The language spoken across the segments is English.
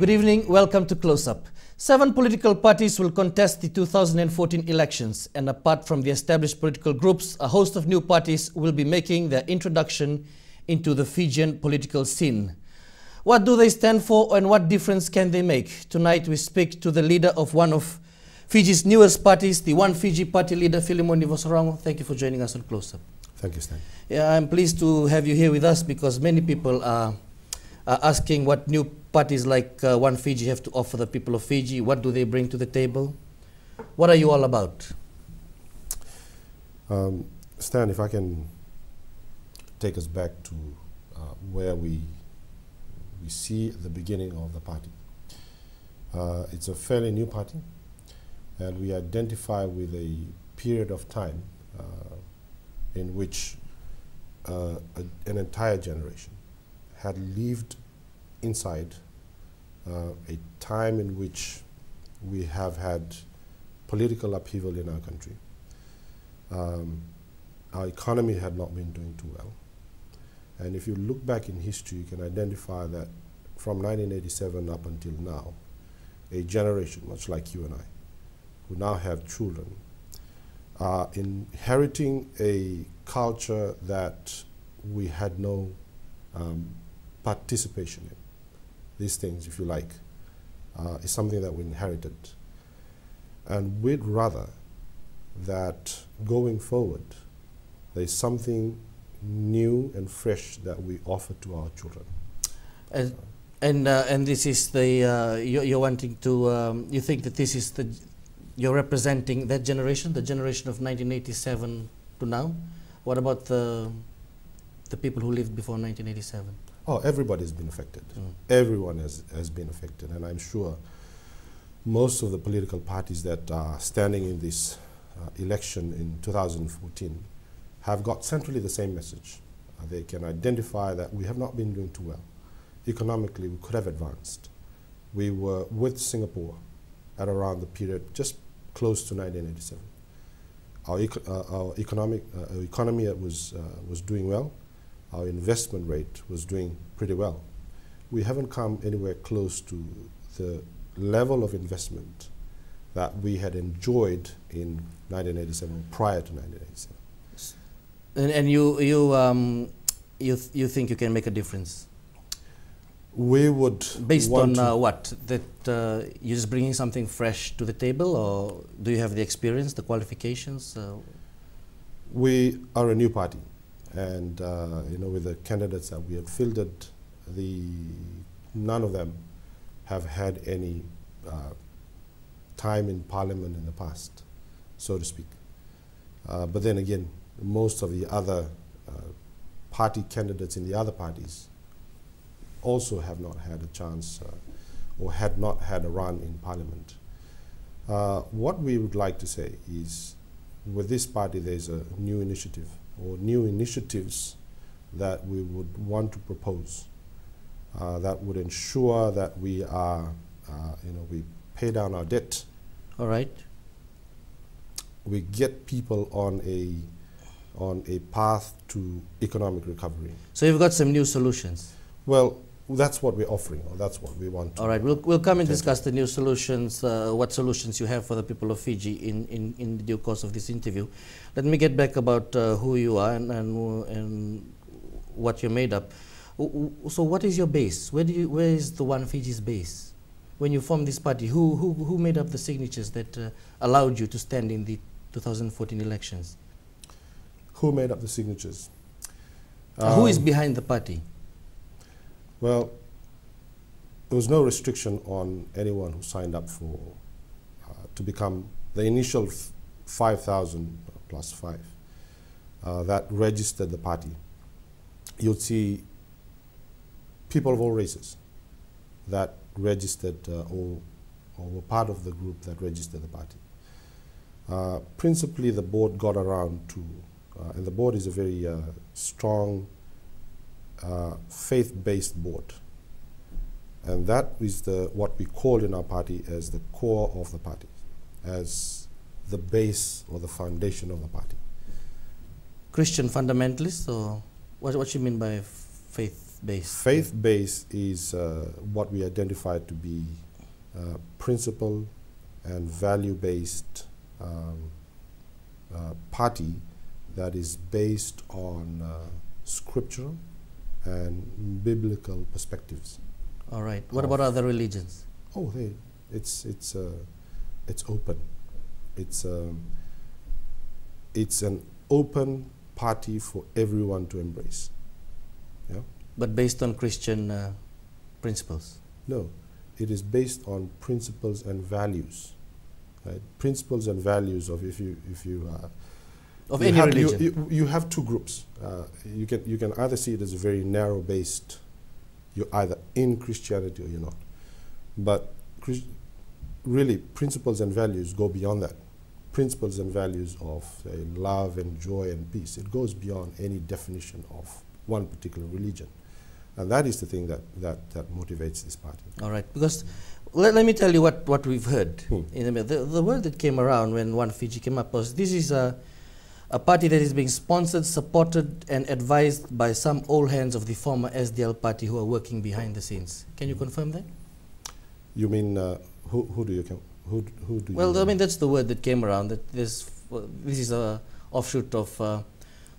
Good evening, welcome to Close Up. 7 political parties will contest the 2014 elections, and apart from the established political groups, a host of new parties will be making their introduction into the Fijian political scene. What do they stand for and what difference can they make? Tonight we speak to the leader of one of Fiji's newest parties, the One Fiji Party leader, Filimoni Vosarogo. Thank you for joining us on Close Up. Thank you, Stan. Yeah, I'm pleased to have you here with us because many people are asking what new parties like One Fiji have to offer the people of Fiji. What do they bring to the table? What are you all about? Stan, if I can take us back to where we see the beginning of the party. It's a fairly new party, and we identify with a period of time in which an entire generation had lived inside a time in which we have had political upheaval in our country. Our economy had not been doing too well. And if you look back in history, you can identify that from 1987 up until now, a generation, much like you and I, who now have children, are inheriting a culture that we had no participation in. These things, if you like, is something that we inherited. And we'd rather that going forward, there's something new and fresh that we offer to our children. And this is the, you're wanting to, you think that this is the, you're representing that generation, the generation of 1987 to now? What about the people who lived before 1987? Oh, everybody's been affected. Everyone has been affected. And I'm sure most of the political parties that are standing in this election in 2014 have got centrally the same message. They can identify that we have not been doing too well. Economically, we could have advanced. We were with Singapore at around the period just close to 1987. Our economy was doing well. Our investment rate was doing pretty well. We haven't come anywhere close to the level of investment that we had enjoyed in 1987, prior to 1987. And you think you can make a difference? We would. Based on what? That you're just bringing something fresh to the table, or do you have the experience, the qualifications? We are a new party, and you know, with the candidates that we have fielded, none of them have had any time in Parliament in the past, so to speak. But then again, most of the other party candidates in the other parties also have not had a chance or had not had a run in Parliament. What we would like to say is, with this party there's a new initiative or new initiatives that we would want to propose that would ensure that we are, you know, we pay down our debt. All right. We get people on a path to economic recovery. So you've got some new solutions. Well, that's what we're offering, or that's what we want to. All right, we'll come and discuss the new solutions, what solutions you have for the people of Fiji in the due course of this interview. Let me get back about who you are and what you're made up. So what is your base? Where is the One Fiji's base? When you formed this party, who made up the signatures that allowed you to stand in the 2014 elections? Who made up the signatures? Who is behind the party? Well, there was no restriction on anyone who signed up for to become the initial 5,000 plus 5 that registered the party. You'd see people of all races that registered or were part of the group that registered the party. Principally, the board got around to, and the board is a very strong faith-based board, and that is what we call in our party as the core of the party, as the base or the foundation of the party. Christian fundamentalists, or what you mean by faith Faith-based. Faith-based is what we identify to be principle and value-based party that is based on scriptural and biblical perspectives. All right. What about other religions? Oh, it's open. It's an open party for everyone to embrace. Yeah. But based on Christian principles? No, it is based on principles and values. Right? Principles and values of of any religion. You have two groups. You can either see it as a very narrow-based. You're either in Christianity or you're not. But really, principles and values go beyond that. Principles and values of love and joy and peace. It goes beyond any definition of one particular religion. And that is the thing that motivates this party. All right, because let me tell you what we've heard. In the word that came around when One Fiji came up was, this is a party that is being sponsored, supported and advised by some old hands of the former SDL party who are working behind the scenes. Can you confirm that? You mean, who do you Well, I mean, that's the word that came around, that this is a offshoot of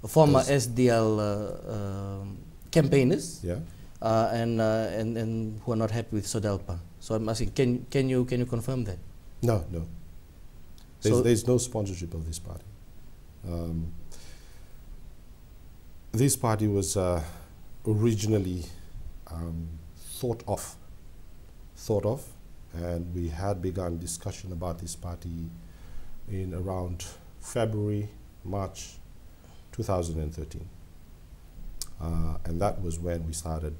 former SDL campaigners, yeah, and who are not happy with SODELPA. So I'm asking, can you confirm that? No. There's no sponsorship of this party. This party was originally thought of, and we had begun discussion about this party in around February, March 2013. And that was when we started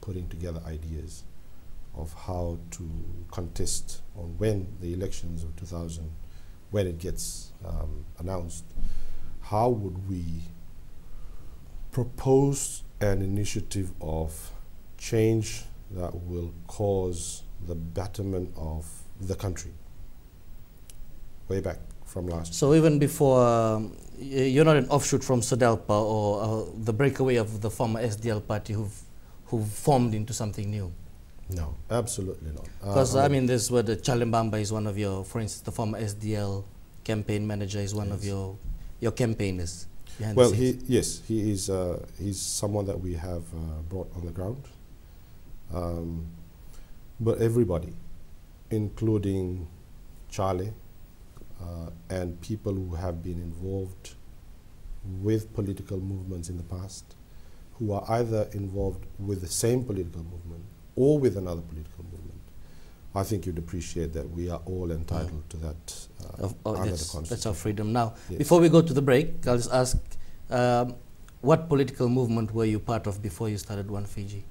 putting together ideas of how to contest on when the elections of 2000, when it gets announced, how would we propose an initiative of change that will cause the betterment of the country, way back from last year. So even before, you're not an offshoot from SODELPA or the breakaway of the former SDL party who've formed into something new? No, absolutely not. Because I mean, there's where the Chalimbamba is one of your, for instance, the former SDL campaign manager is one of your campaigners. Well, he is he's someone that we have brought on the ground. But everybody, including Charlie and people who have been involved with political movements in the past, who are either involved with the same political movement or with another political movement, I think you'd appreciate that we are all entitled to that under the Constitution. That's our freedom. Now, yes. Before we go to the break, I'll just ask, what political movement were you part of before you started One Fiji?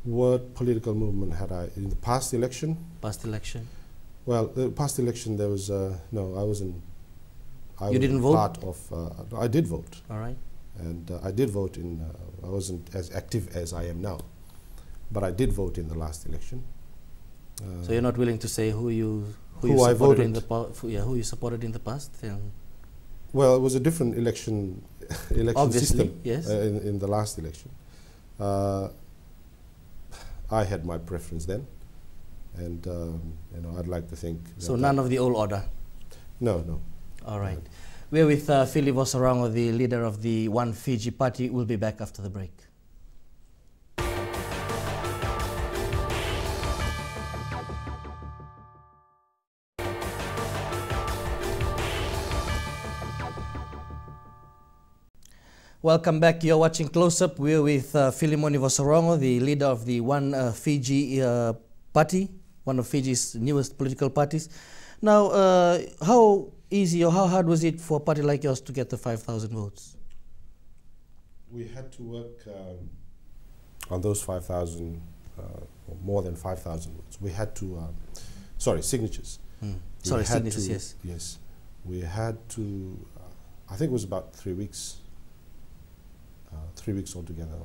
What political movement had I in the past election? Past election? Well, the past election there was no, I wasn't. You didn't vote? Part of. I did vote. All right. And I did vote in. I wasn't as active as I am now, but I did vote in the last election. So you're not willing to say who you supported in the supported in the past? Well, it was a different election system. Yes. In the last election. I had my preference then, and you know, I'd like to think. So none of the old order. No. All right. We're with Filimoni Vosarogo, the leader of the One Fiji Party. We'll be back after the break. Welcome back. You're watching Close Up. We're with Filimoni Vosarogo, the leader of the One Fiji Party, one of Fiji's newest political parties. Now, how easy or how hard was it for a party like yours to get the 5,000 votes? We had to work on those 5,000, or more than 5,000 votes. We had to, signatures. Sorry, signatures, yes. Yes. We had to, I think it was about 3 weeks. 3 weeks altogether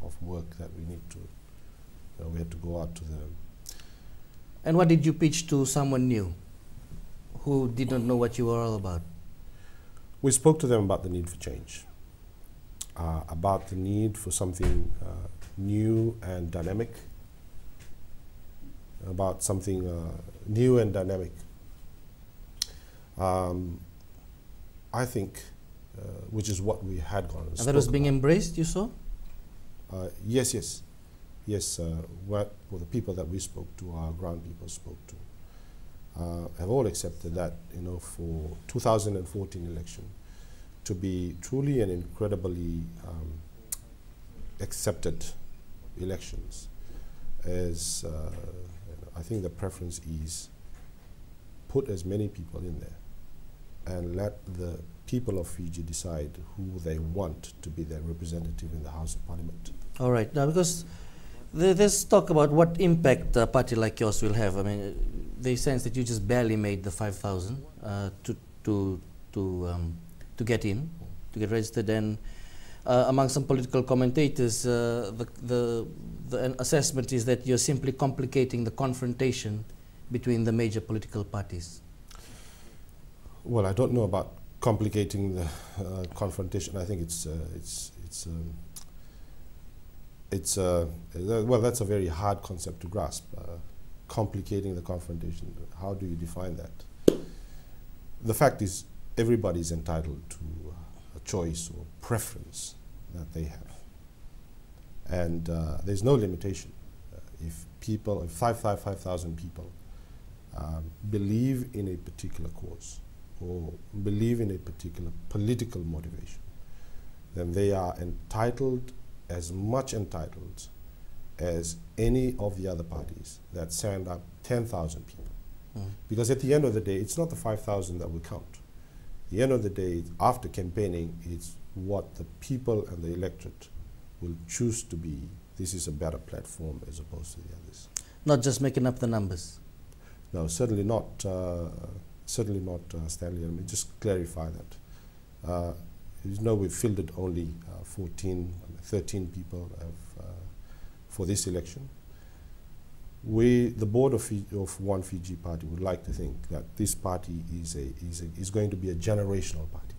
of work that we need to, we had to go out to them. And what did you pitch to someone new who did not know what you were all about? We spoke to them about the need for change, about the need for something new and dynamic, about something new and dynamic. I think, which is what we had gone. And that was being embraced, you saw? Yes, yes. Yes, what the people that we spoke to, our ground people spoke to, have all accepted that, for 2014 election to be truly and incredibly accepted elections, as I think the preference is put as many people in there and let the people of Fiji decide who they want to be their representative in the House of Parliament. All right. Now, because there's talk about what impact a party like yours will have. I mean, they sense that you just barely made the 5,000 to get in, to get registered, and among some political commentators, the assessment is that you're simply complicating the confrontation between the major political parties. Well, I don't know about complicating the confrontation. I think well, that's a very hard concept to grasp. Complicating the confrontation. How do you define that? The fact is, everybody is entitled to a choice or preference that they have, and there's no limitation. If 5,000 people believe in a particular cause or believe in a particular political motivation, then they are entitled, as much entitled as any of the other parties that send up 10,000 people. Because at the end of the day, it's not the 5,000 that will count. At the end of the day, after campaigning, it's what the people and the electorate will choose to be. This is a better platform as opposed to the others. Not just making up the numbers. No, certainly not. Certainly not, Stanley. Let me just clarify that. We've fielded only 13 people for this election. The board of One Fiji Party would like to think that this party is going to be a generational party.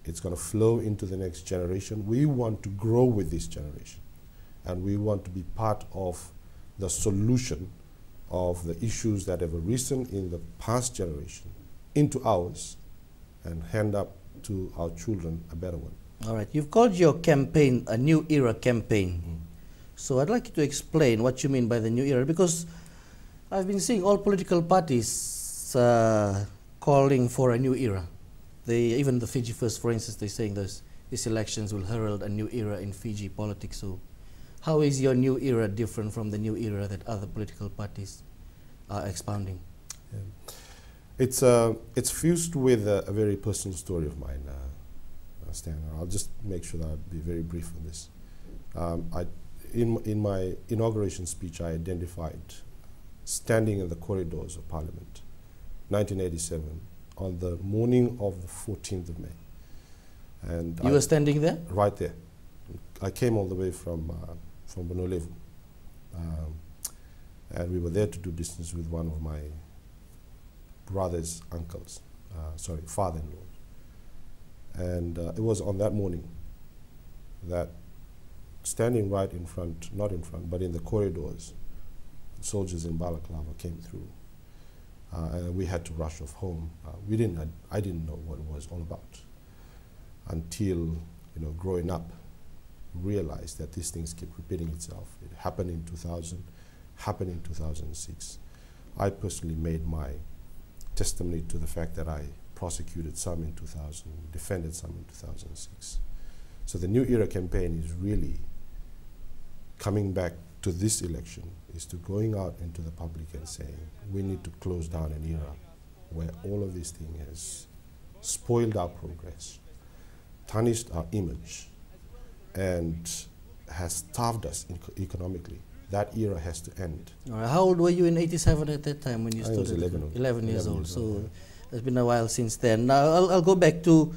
It's going to flow into the next generation. We want to grow with this generation, and we want to be part of the solution of the issues that have arisen in the past generation into ours, and hand up to our children a better one. All right. You've called your campaign a New Era campaign. So I'd like you to explain what you mean by the New Era, because I've been seeing all political parties calling for a new era. Even the Fiji First, for instance, they're saying these elections will herald a new era in Fiji politics. So how is your new era different from the new era that other political parties are expounding? Yeah. It's fused with a very personal story of mine, Stan. I'll just make sure that I'll be very brief on this. In my inauguration speech, I identified standing in the corridors of Parliament, 1987, on the morning of the 14th of May. And you were standing there? Right there. I came all the way from Bonolevu. And we were there to do business with one of my brother's uncles, father-in-law. And it was on that morning that, standing right in front, not in front, but in the corridors, soldiers in balaclava came through. And we had to rush off home. I didn't know what it was all about until, growing up, realized that these things keep repeating itself. It happened in 2000, happened in 2006. I personally made my testimony to the fact that I prosecuted some in 2000, defended some in 2006. So the New Era campaign is really coming back to this election, is to going out into the public and saying, we need to close down an era where all of these things has spoiled our progress, tarnished our image, and has starved us economically. That era has to end. How old were you in '87 at that time when you stood? I was 11 years old. So it's been a while since then. Now I'll go back to,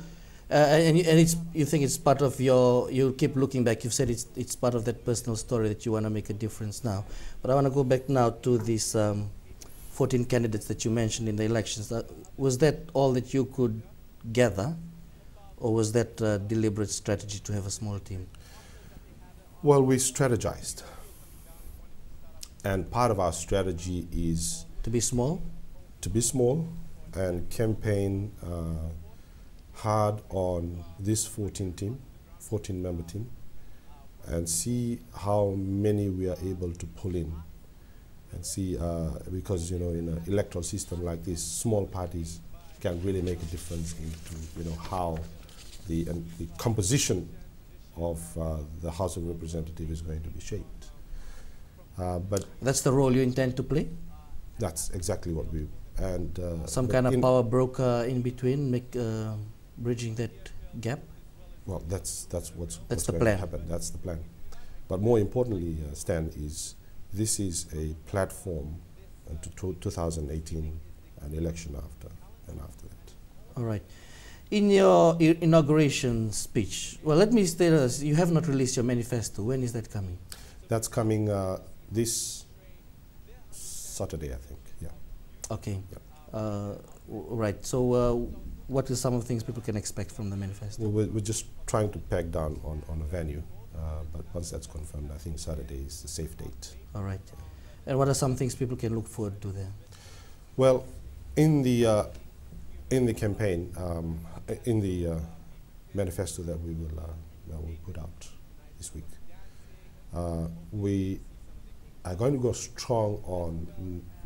you think it's part of you keep looking back. You've said it's part of that personal story that you want to make a difference now. But I want to go back now to these 14 candidates that you mentioned in the elections. Was that all that you could gather, or was that a deliberate strategy to have a small team? Well, we strategized. And part of our strategy is To be small? to be small and campaign hard on this 14-member team, and see how many we are able to pull in. And see, because, you know, in an electoral system like this, small parties can really make a difference into, you know, how the composition of the House of Representatives is going to be shaped. But that's the role you intend to play? That's exactly what we, and some kind of power broker in between, bridging that gap? Well, that's what's the going plan. to happen. That's the plan. But more importantly, Stan, is this is a platform to 2018, an election after that. All right. In your inauguration speech, well, let me state this, you have not released your manifesto. When is that coming? That's coming this Saturday, I think, yeah. Okay. Yeah. Right. So what are some of the things people can expect from the manifesto? Well, we're just trying to peg down on a venue, but once that's confirmed, I think Saturday is the safe date. All right. And what are some things people can look forward to there? Well, in the campaign, in the manifesto that we will put out this week, we are going to go strong on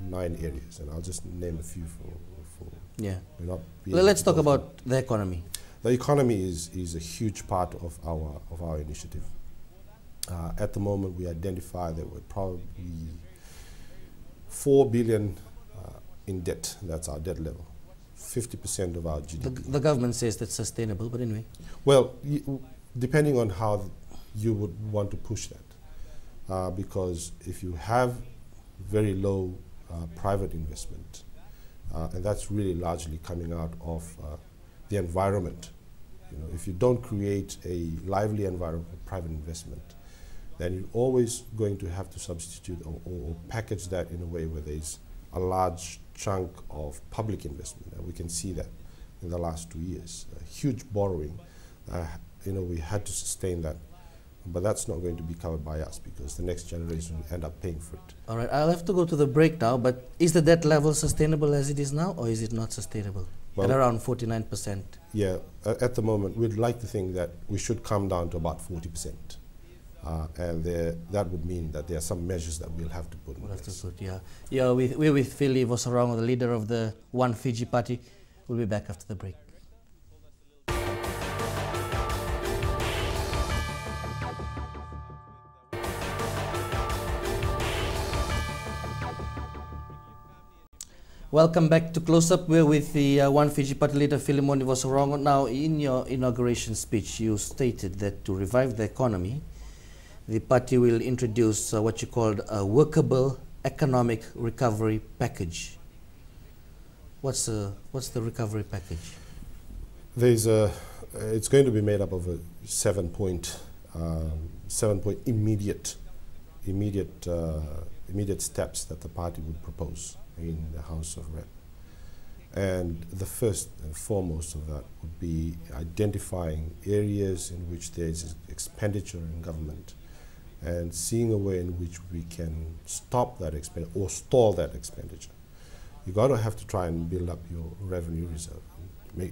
9 areas, and I'll just name a few for yeah. Let's talk about the economy. The economy is a huge part of our initiative. At the moment, we identify that we're probably 4 billion in debt. That's our debt level. 50% of our GDP. The government says that's sustainable, but anyway. Well, depending on how you would want to push that, because if you have very low private investment, and that's really largely coming out of the environment. You know, if you don't create a lively environment for private investment, then you're always going to have to substitute or package that in a way where there's a large chunk of public investment, and we can see that in the last 2 years. Huge borrowing, you know, we had to sustain that, but that's not going to be covered by us because the next generation will end up paying for it. All right, I'll have to go to the break now, but is the debt level sustainable as it is now, or is it not sustainable? Well, at around 49%? Yeah, at the moment, we'd like to think that we should come down to about 40%. And that would mean that there are some measures that we'll have to put in place. Yeah, we're with Filimoni Vosarogo, the leader of the One Fiji Party. We'll be back after the break. Welcome back to Close Up. We're with the One Fiji Party leader, Filimoni Vosarogo. Now, in your inauguration speech, you stated that to revive the economy, the party will introduce what you called a workable economic recovery package. What's the recovery package? It's going to be made up of a 7-point immediate steps that the party would propose in the House of Rep. And the first and foremost of that would be identifying areas in which there is expenditure in government and seeing a way in which we can stop that expenditure or stall that expenditure. You're going to have to try and build up your revenue reserve,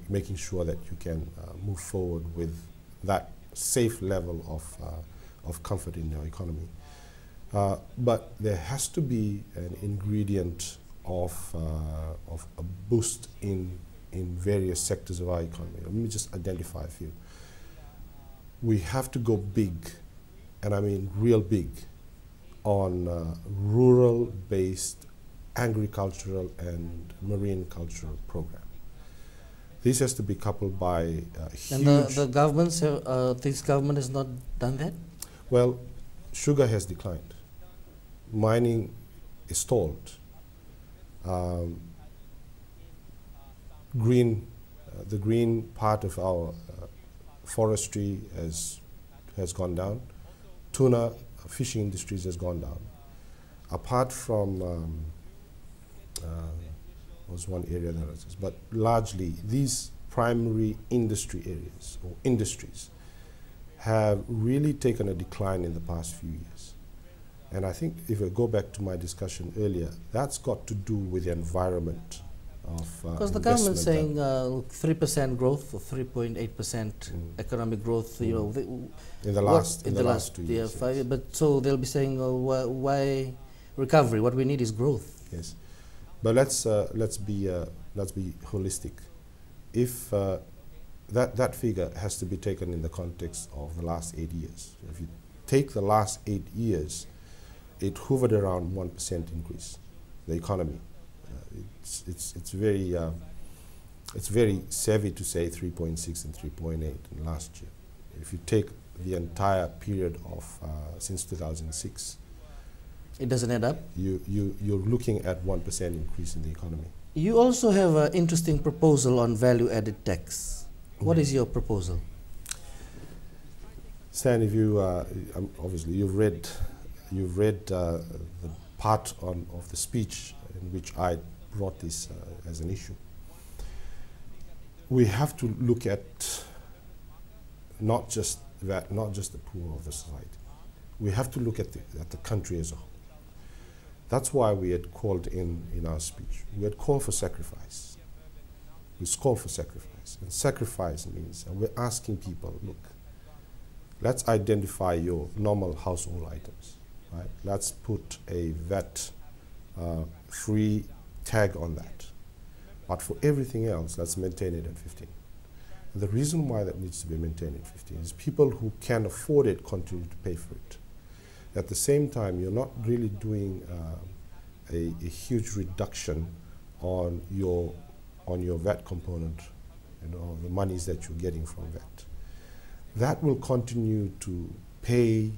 making sure that you can move forward with that safe level of comfort in your economy. But there has to be an ingredient of a boost in various sectors of our economy. Let me just identify a few. We have to go big, and I mean real big, on rural-based agricultural and marine cultural program. This has to be coupled by huge... And the government, this government has not done that? Well, sugar has declined. Mining is stalled. The green part of our forestry has gone down. Tuna fishing industries has gone down. Apart from, was one area that was, but largely these primary industry areas or industries have really taken a decline in the past few years. And I think if I go back to my discussion earlier, that's got to do with the environment of because the government's saying 3% growth or 3.8% economic growth, you know, in the last 2 years. Yeah, 5 years. But so they'll be saying, why recovery? What we need is growth. Yes, but let's be holistic. If that figure has to be taken in the context of the last 8 years. If you take the last 8 years, it hovered around 1% increase, the economy. It's very savvy to say 3.6 and 3.8 last year. If you take the entire period of since 2006, it doesn't add up. You're looking at 1% increase in the economy. You also have an interesting proposal on value-added tax. What is your proposal? Stan, if you obviously you've read the part of the speech in which I brought this as an issue. We have to look at not just the poor of the society. We have to look at the country as a whole. That's why we had called in our speech. We had called for sacrifice. We called for sacrifice. And sacrifice means, and we're asking people, look, let's identify your normal household items. Right? Let's put a VAT-free tag on that. But for everything else, let's maintain it at 15. And the reason why that needs to be maintained at 15 is people who can afford it continue to pay for it. At the same time, you're not really doing a huge reduction on your VAT component, you know, the monies that you're getting from VAT. That will continue to pay,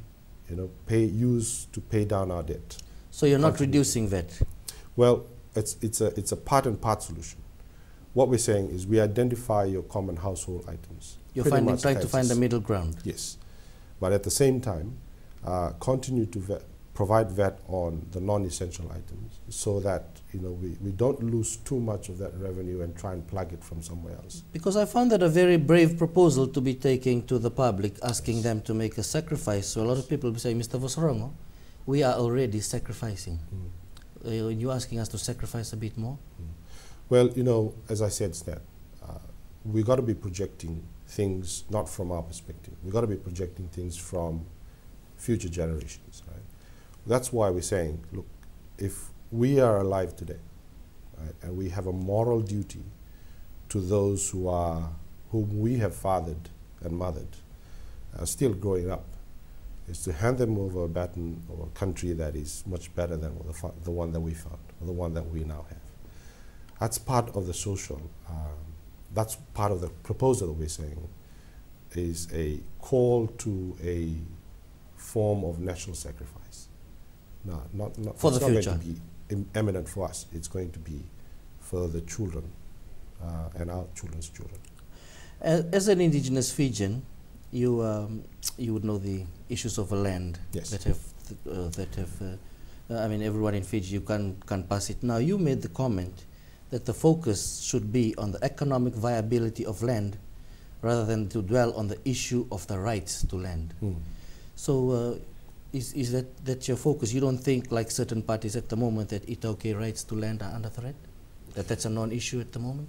you know, use to pay down our debt. So you're not reducing VAT? Well, it's a part and part solution. What we're saying is we identify your common household items. You're trying to find the middle ground. Yes, but at the same time, continue to provide VAT on the non-essential items, so that we don't lose too much of that revenue and try and plug it from somewhere else. Because I found that a very brave proposal to be taking to the public, asking them to make a sacrifice. So a lot of people will say, Mr. Vosarogo, we are already sacrificing. You're asking us to sacrifice a bit more? Well, as I said, Stan, we got to be projecting things not from our perspective. We got to be projecting things from future generations, right? That's why we're saying, look, if we are alive today, right, and we have a moral duty to those whom we have fathered and mothered, still growing up, is to hand them over a baton or a country that is much better than the one that we found, or the one that we now have. That's part of the social, that's part of the proposal that we're saying, is a call to a form of national sacrifice. No, not for the future. It's not going to be eminent for us. It's going to be for the children and our children's children. As an indigenous Fijian, you would know the issues of land. Yes. I mean, everyone in Fiji, you can't pass it. Now, you made the comment that the focus should be on the economic viability of land rather than to dwell on the issue of the rights to land. So is that your focus? You don't think, like certain parties at the moment, that Itauke rights to land are under threat? That's a non-issue at the moment?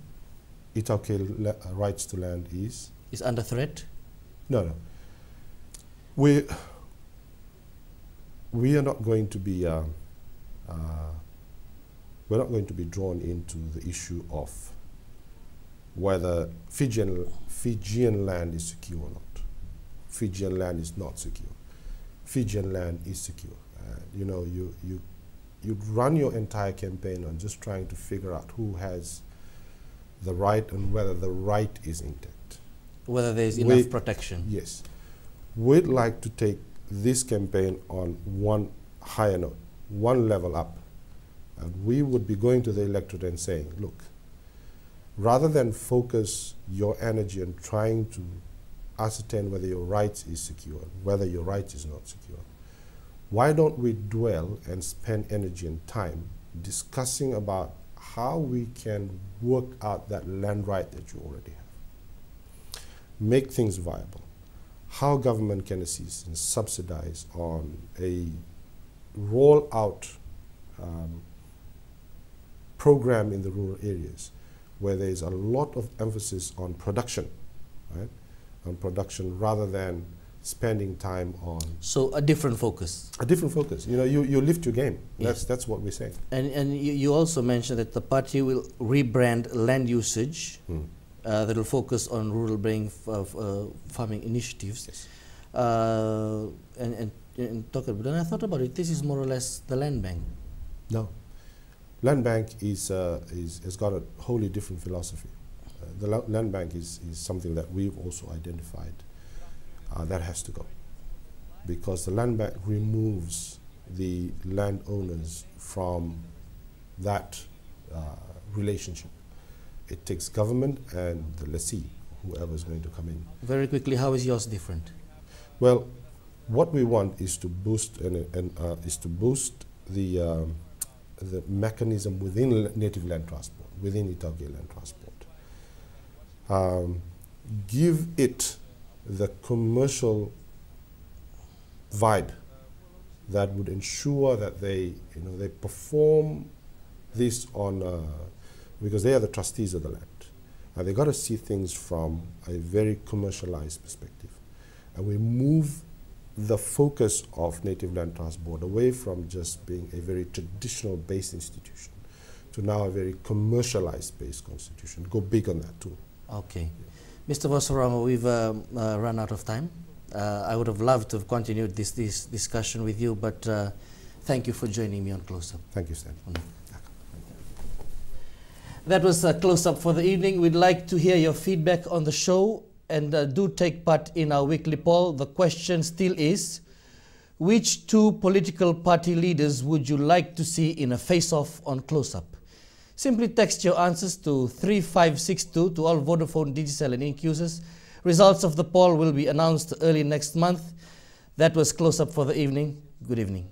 Itauke rights to land is under threat? No. We are not going to be we're not going to be drawn into the issue of whether Fijian land is secure or not. Fijian land is not secure. Fijian land is secure. You run your entire campaign on just trying to figure out who has the right and whether the right is intact. Whether there is enough protection. Yes. We'd like to take this campaign on one higher note, one level up. And we would be going to the electorate and saying, look, rather than focus your energy on trying to ascertain whether your rights is secure, whether your rights is not secure, why don't we dwell and spend energy and time discussing about how we can work out that land right that you already have. Make things viable. how government can assist and subsidize on a roll-out program in the rural areas where there is a lot of emphasis on production, right? On production rather than spending time on... So a different focus. A different focus. You know, you lift your game. Yes. That's what we're saying. And you also mentioned that the party will rebrand land usage that will focus on rural farming initiatives. Yes. And talk about it. And I thought about it, this is more or less the land bank. No. Land bank has got a wholly different philosophy. The land bank is something that we've also identified that has to go, because the land bank removes the landowners from that relationship. It takes government and the lessee, whoever is going to come in. Very quickly, how is yours different? Well, what we want is to boost the mechanism within native land transport, within Itaukei land transport. Give it the commercial vibe that would ensure that they perform this on, because they are the trustees of the land. And they got to see things from a very commercialized perspective. And we move the focus of native land transport away from just being a very traditional based institution to now a very commercialized based constitution. Go big on that too. Okay. Mr. Vosarogo, we've run out of time. I would have loved to have continued this discussion with you, but thank you for joining me on Close Up. Thank you, Stan. That was a Close Up for the evening. We'd like to hear your feedback on the show, and do take part in our weekly poll. The question still is, which two political party leaders would you like to see in a face-off on Close Up? Simply text your answers to 3562 to all Vodafone, Digicel and Inc users. Results of the poll will be announced early next month. That was Close Up for the evening. Good evening.